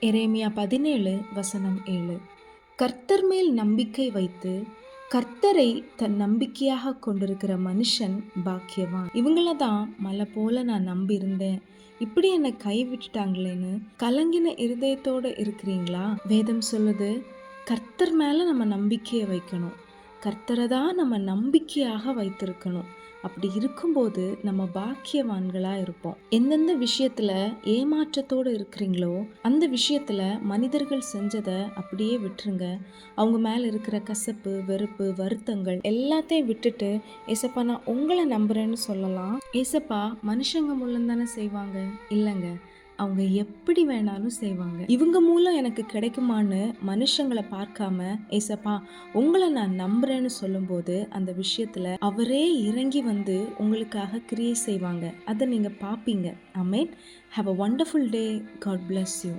எரேமியா 17:7. கர்த்தர் மேல் நம்பிக்கை வைத்து கர்த்தரை தன் நம்பிக்கையாக கொண்டிருக்கிற மனுஷன் பாக்கியவான். இவங்கள தான் மலை போல நான் நம்பி இருந்தேன், இப்படி என்னை கைவிட்டுட்டாங்களேன்னு கலங்கின இருதயத்தோட இருக்கிறீங்களா? வேதம் சொல்லுது, கர்த்தர் மேல நம்ம நம்பிக்கையை வைக்கணும். கர்த்தரை தான் நம்ம நம்பிக்கையாக வைத்திருக்கணும். அப்படி இருக்கும்போது நம்ம பாக்கியவான்களா இருப்போம். எந்தெந்த விஷயத்துல ஏமாற்றத்தோடு இருக்கிறீங்களோ அந்த விஷயத்துல மனிதர்கள் செஞ்சதை அப்படியே விட்டுருங்க. அவங்க மேல இருக்கிற கசப்பு, வெறுப்பு, வருத்தங்கள் எல்லாத்தையும் விட்டுட்டு, ஏசப்பா நான் உங்களை நம்புறேன்னு சொல்லலாம். ஏசப்பா மனுஷங்க மூலம் தானே செய்வாங்க? இல்லைங்க, அவங்க எப்படி வேணாலும் செய்வாங்க. இவங்க மூலம் எனக்கு கிடைக்குமான்னு மனுஷங்களை பார்க்காம, ஏசப்பா உங்களை நான் நம்புறேன்னு சொல்லும்போது அந்த விஷயத்துல அவரே இறங்கி வந்து உங்களுக்காக கிரியை செய்வாங்க. அதை நீங்க பார்ப்பீங்க. Amen. Have a wonderful day. God bless you.